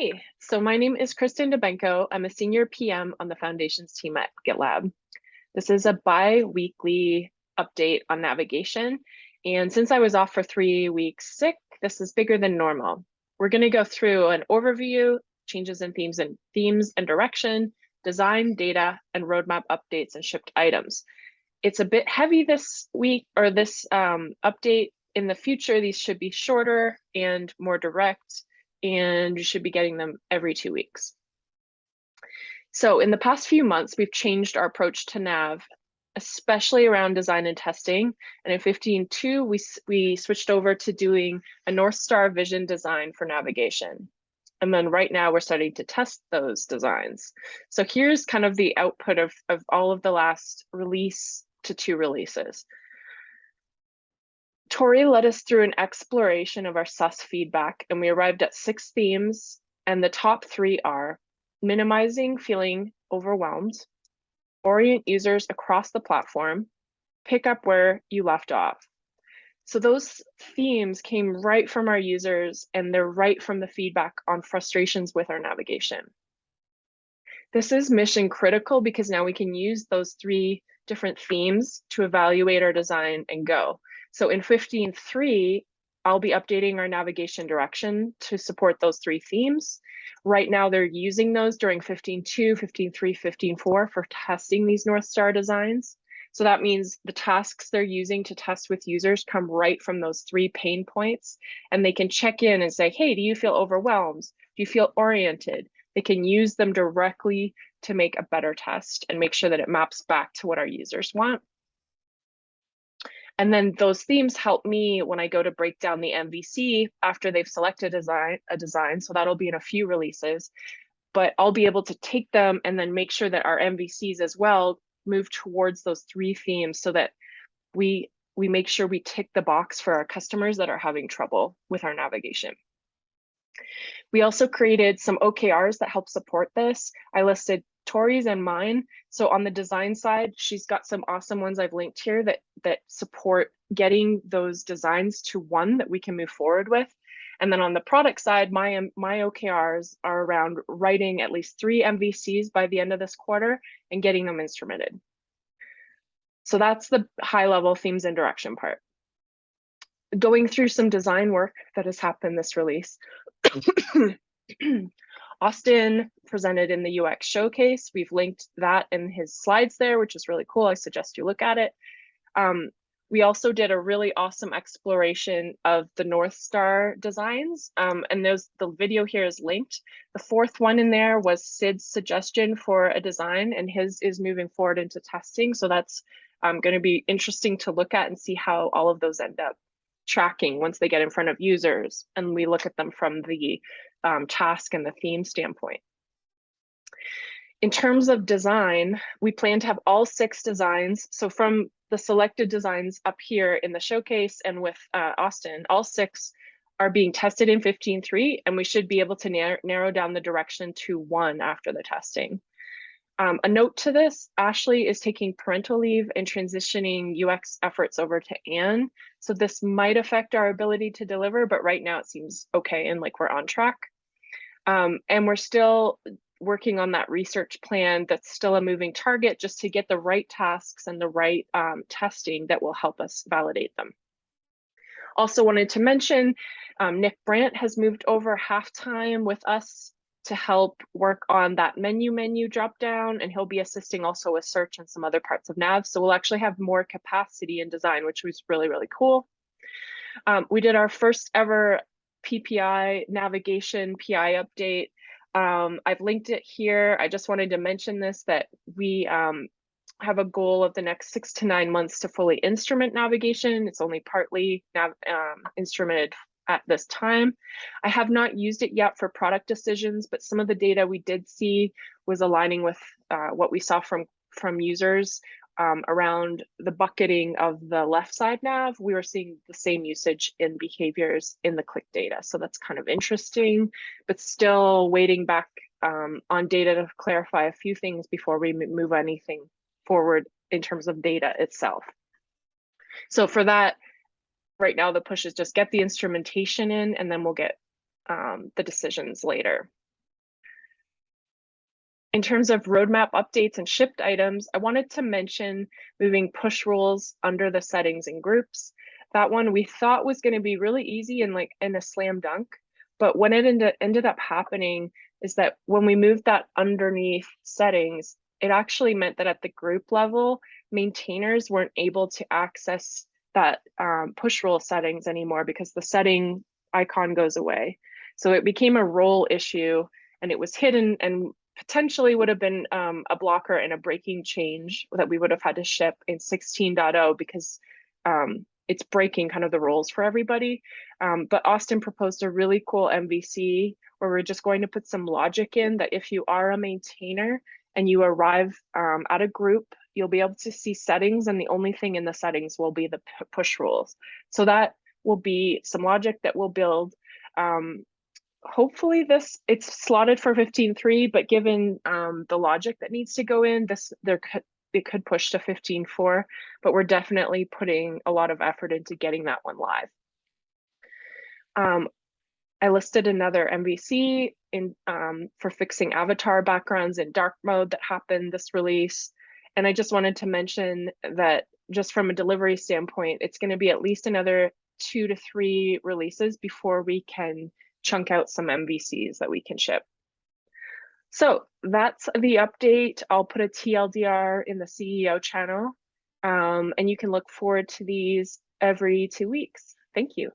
Hey, so my name is Kristen Debenko. I'm a senior PM on the Foundations team at GitLab. This is a bi-weekly update on navigation. And since I was off for 3 weeks sick, this is bigger than normal. We're going to go through an overview, changes in themes and direction, design, data, and roadmap updates and shipped items. It's a bit heavy this week or this update. In the future, these should be shorter and more direct, and you should be getting them every 2 weeks. So in the past few months, we've changed our approach to nav, especially around design and testing. And in 15.2, we switched over to doing a North Star vision design for navigation. And then right now we're starting to test those designs. So here's kind of the output of all of the last release to 2 releases. Tori led us through an exploration of our SUS feedback, and we arrived at 6 themes, and the top 3 are minimizing feeling overwhelmed, orient users across the platform, pick up where you left off. So those themes came right from our users, and they're right from the feedback on frustrations with our navigation. This is mission critical because now we can use those 3 different themes to evaluate our design and go. So in 15.3, I'll be updating our navigation direction to support those 3 themes. Right now, they're using those during 15.2, 15.3, 15.4 for testing these North Star designs. So that means the tasks they're using to test with users come right from those 3 pain points, and they can check in and say, hey, do you feel overwhelmed? Do you feel oriented? They can use them directly to make a better test and make sure that it maps back to what our users want. And then those themes help me when I go to break down the MVC after they've selected a design. So that'll be in a few releases, but I'll be able to take them and then make sure that our MVCs as well move towards those 3 themes so that we make sure we tick the box for our customers that are having trouble with our navigation. We also created some OKRs that help support this. I listed Tori's and mine. So on the design side, she's got some awesome ones I've linked here that support getting those designs to one that we can move forward with. And then on the product side, my OKRs are around writing at least 3 MVCs by the end of this quarter and getting them instrumented. So that's the high level themes and direction part. Going through some design work that has happened this release. Austin presented in the UX showcase. We've linked that in his slides there, which is really cool. I suggest you look at it. We also did a really awesome exploration of the North Star designs, and the video here is linked. The 4th one in there was Sid's suggestion for a design, and his is moving forward into testing. So that's going to be interesting to look at and see how all of those end up tracking once they get in front of users, and we look at them from the task and the theme standpoint. In terms of design, we plan to have all 6 designs. So from the selected designs up here in the showcase and with Austin, all 6 are being tested in 15.3, and we should be able to narrow down the direction to 1 after the testing. A note to this, Ashley is taking parental leave and transitioning UX efforts over to Anne. So this might affect our ability to deliver, but right now it seems okay and like we're on track. And we're still working on that research plan that's still a moving target just to get the right tasks and the right testing that will help us validate them. Also wanted to mention, Nick Brandt has moved over half-time with us to help work on that menu drop down, and he'll be assisting also with search and some other parts of nav. So we'll actually have more capacity in design, which was really, really cool. We did our first ever PPI navigation PI update. I've linked it here. I just wanted to mention this, that we have a goal of the next 6 to 9 months to fully instrument navigation. It's only partly instrumented at this time. I have not used it yet for product decisions, but some of the data we did see was aligning with what we saw from users around the bucketing of the left side nav. We were seeing the same usage in behaviors in the click data. So that's kind of interesting, but still waiting back on data to clarify a few things before we move anything forward in terms of data itself. So for that, right now the push is just get the instrumentation in, and then we'll get the decisions later. In terms of roadmap updates and shipped items, I wanted to mention moving push rules under the settings and groups. That one we thought was going to be really easy and like in a slam dunk, but when it ended up happening is that when we moved that underneath settings, it actually meant that at the group level, maintainers weren't able to access that push rule settings anymore because the setting icon goes away. So it became a role issue and it was hidden and potentially would have been a blocker and a breaking change that we would have had to ship in 16.0 because it's breaking kind of the rules for everybody. But Austin proposed a really cool MVC where we're just going to put some logic in that if you are a maintainer and you arrive at a group, you'll be able to see settings and the only thing in the settings will be the push rules. So that will be some logic that we'll build. Hopefully it's slotted for 15.3, but given the logic that needs to go in, it could push to 15.4, but we're definitely putting a lot of effort into getting that one live. I listed another MVC for fixing avatar backgrounds in dark mode that happened this release. And I just wanted to mention that just from a delivery standpoint, it's going to be at least another 2 to 3 releases before we can chunk out some MVCs that we can ship. So that's the update. I'll put a TLDR in the CEO channel, and you can look forward to these every 2 weeks. Thank you.